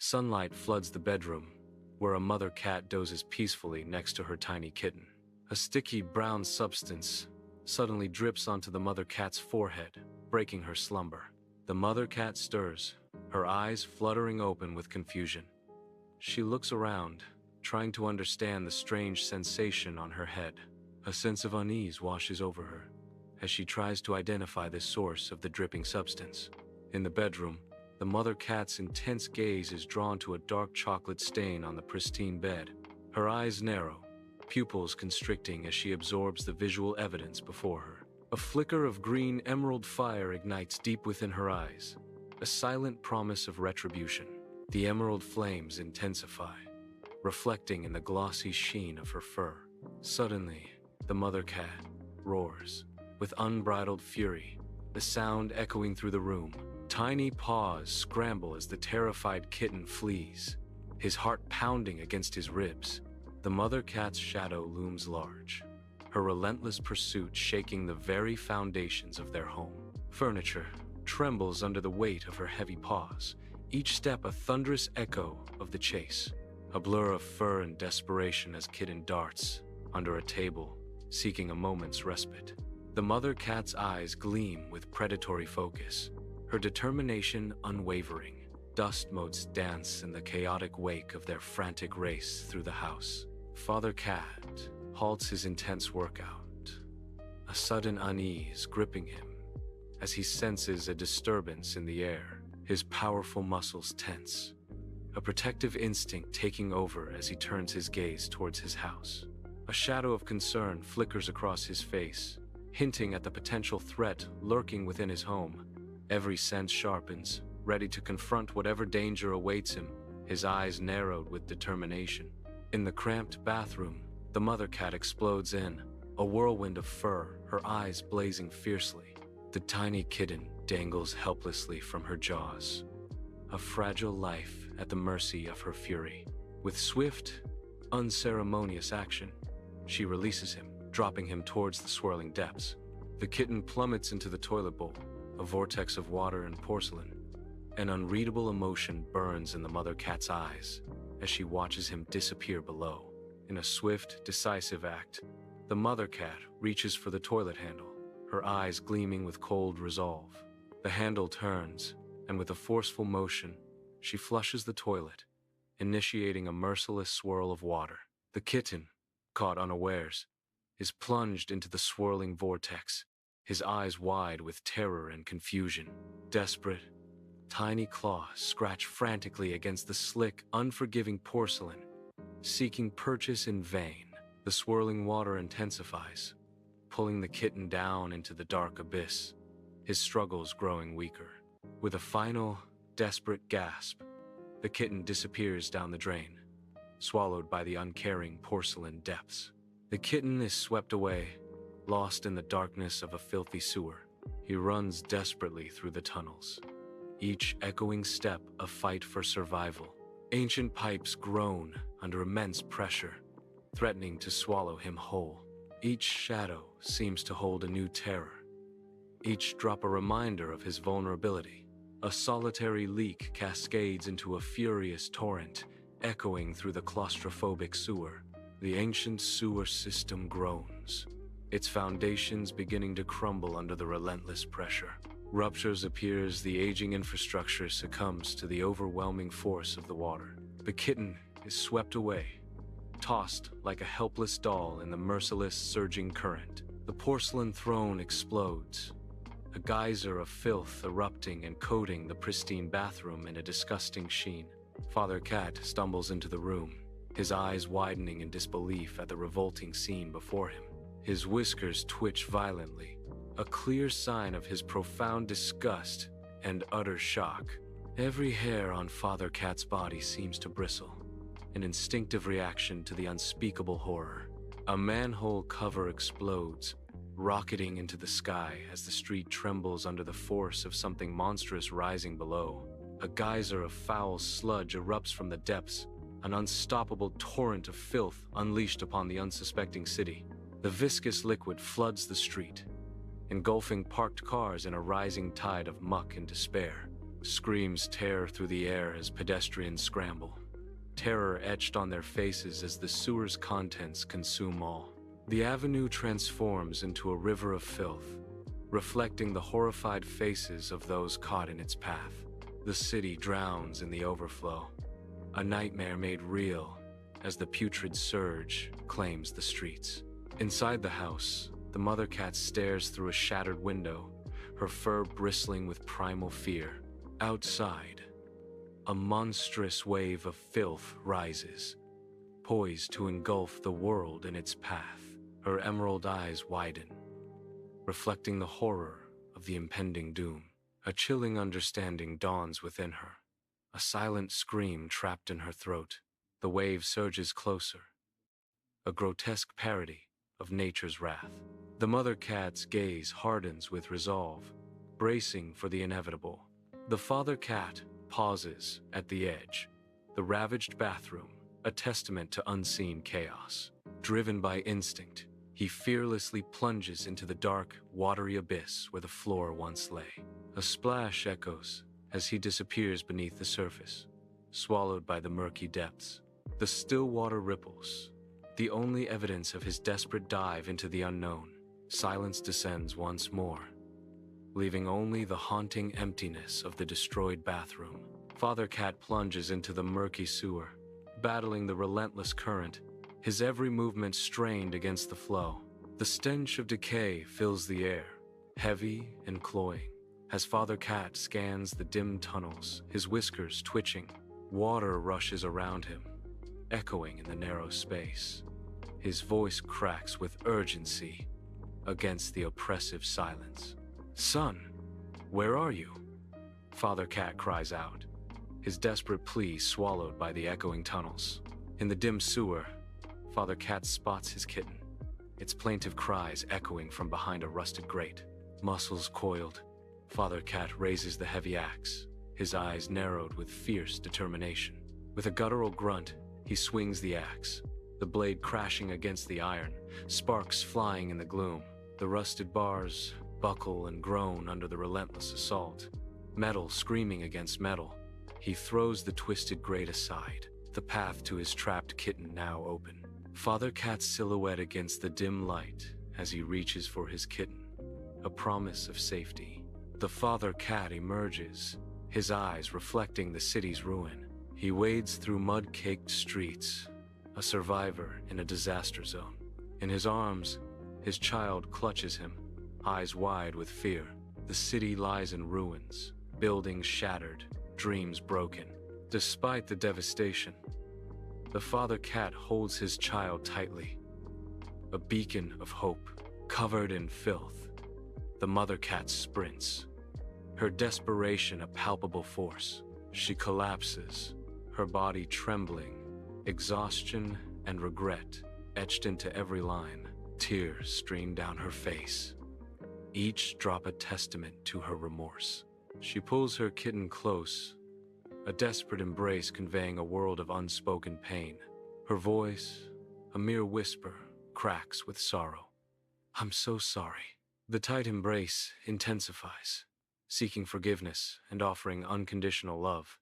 Sunlight floods the bedroom, where a mother cat dozes peacefully next to her tiny kitten. A sticky brown substance suddenly drips onto the mother cat's forehead, breaking her slumber. The mother cat stirs, her eyes fluttering open with confusion. She looks around, trying to understand the strange sensation on her head. A sense of unease washes over her as she tries to identify the source of the dripping substance. In the bedroom, the mother cat's intense gaze is drawn to a dark chocolate stain on the pristine bed. Her eyes narrow, pupils constricting as she absorbs the visual evidence before her. A flicker of green emerald fire ignites deep within her eyes, a silent promise of retribution. The emerald flames intensify, reflecting in the glossy sheen of her fur. Suddenly, the mother cat roars with unbridled fury, the sound echoing through the room. Tiny paws scramble as the terrified kitten flees, his heart pounding against his ribs. The mother cat's shadow looms large, her relentless pursuit shaking the very foundations of their home. Furniture trembles under the weight of her heavy paws, each step a thunderous echo of the chase. A blur of fur and desperation as kitten darts under a table, seeking a moment's respite. The mother cat's eyes gleam with predatory focus, her determination unwavering. Dust motes dance in the chaotic wake of their frantic race through the house. Father cat halts his intense workout, a sudden unease gripping him as he senses a disturbance in the air. His powerful muscles tense, a protective instinct taking over as he turns his gaze towards his house. A shadow of concern flickers across his face, hinting at the potential threat lurking within his home. Every sense sharpens, ready to confront whatever danger awaits him, his eyes narrowed with determination. In the cramped bathroom, the mother cat explodes in, a whirlwind of fur, her eyes blazing fiercely. The tiny kitten dangles helplessly from her jaws, a fragile life at the mercy of her fury. With swift, unceremonious action, she releases him, dropping him towards the swirling depths. The kitten plummets into the toilet bowl, a vortex of water and porcelain. An unreadable emotion burns in the mother cat's eyes as she watches him disappear below. In a swift, decisive act, the mother cat reaches for the toilet handle, her eyes gleaming with cold resolve. The handle turns, and with a forceful motion, she flushes the toilet, initiating a merciless swirl of water. The kitten, caught unawares, is plunged into the swirling vortex, his eyes wide with terror and confusion. Desperate, tiny claws scratch frantically against the slick, unforgiving porcelain, seeking purchase in vain. The swirling water intensifies, pulling the kitten down into the dark abyss, his struggles growing weaker. With a final, desperate gasp, the kitten disappears down the drain, swallowed by the uncaring porcelain depths. The kitten is swept away, lost in the darkness of a filthy sewer. He runs desperately through the tunnels, each echoing step a fight for survival. Ancient pipes groan under immense pressure, threatening to swallow him whole. Each shadow seems to hold a new terror, each drop a reminder of his vulnerability. A solitary leak cascades into a furious torrent, echoing through the claustrophobic sewer. The ancient sewer system groans, its foundations beginning to crumble under the relentless pressure. Ruptures appear as the aging infrastructure succumbs to the overwhelming force of the water. The kitten is swept away, tossed like a helpless doll in the merciless, surging current. The porcelain throne explodes, a geyser of filth erupting and coating the pristine bathroom in a disgusting sheen. Father Cat stumbles into the room, his eyes widening in disbelief at the revolting scene before him. His whiskers twitch violently, a clear sign of his profound disgust and utter shock. Every hair on Father Cat's body seems to bristle, an instinctive reaction to the unspeakable horror. A manhole cover explodes, rocketing into the sky as the street trembles under the force of something monstrous rising below. A geyser of foul sludge erupts from the depths, an unstoppable torrent of filth unleashed upon the unsuspecting city. The viscous liquid floods the street, engulfing parked cars in a rising tide of muck and despair. Screams tear through the air as pedestrians scramble, terror etched on their faces as the sewer's contents consume all. The avenue transforms into a river of filth, reflecting the horrified faces of those caught in its path. The city drowns in the overflow, a nightmare made real as the putrid surge claims the streets. Inside the house, the mother cat stares through a shattered window, her fur bristling with primal fear. Outside, a monstrous wave of filth rises, poised to engulf the world in its path. Her emerald eyes widen, reflecting the horror of the impending doom. A chilling understanding dawns within her, a silent scream trapped in her throat. The wave surges closer, a grotesque parody of nature's wrath. The mother cat's gaze hardens with resolve, bracing for the inevitable. The father cat pauses at the edge, the ravaged bathroom, a testament to unseen chaos. Driven by instinct, he fearlessly plunges into the dark, watery abyss where the floor once lay. A splash echoes as he disappears beneath the surface, swallowed by the murky depths. The still water ripples, the only evidence of his desperate dive into the unknown. Silence descends once more, leaving only the haunting emptiness of the destroyed bathroom. Father Cat plunges into the murky sewer, battling the relentless current, his every movement strained against the flow. The stench of decay fills the air, heavy and cloying, as Father Cat scans the dim tunnels, his whiskers twitching. Water rushes around him, echoing in the narrow space. His voice cracks with urgency against the oppressive silence. "Son, where are you?" Father Cat cries out, his desperate plea swallowed by the echoing tunnels. In the dim sewer, Father Cat spots his kitten, its plaintive cries echoing from behind a rusted grate. Muscles coiled, Father Cat raises the heavy axe, his eyes narrowed with fierce determination. With a guttural grunt, he swings the axe, the blade crashing against the iron, sparks flying in the gloom. The rusted bars buckle and groan under the relentless assault. Metal screaming against metal, he throws the twisted grate aside, the path to his trapped kitten now open. Father Cat's silhouette against the dim light as he reaches for his kitten, a promise of safety. The Father Cat emerges, his eyes reflecting the city's ruin. He wades through mud-caked streets, a survivor in a disaster zone. In his arms, his child clutches him, eyes wide with fear. The city lies in ruins, buildings shattered, dreams broken. Despite the devastation, the Father Cat holds his child tightly, a beacon of hope. Covered in filth, the Mother Cat sprints, her desperation a palpable force. She collapses, her body trembling, exhaustion and regret etched into every line. Tears stream down her face, each drop a testament to her remorse. She pulls her kitten close, a desperate embrace conveying a world of unspoken pain. Her voice, a mere whisper, cracks with sorrow. "I'm so sorry." The tight embrace intensifies, seeking forgiveness and offering unconditional love.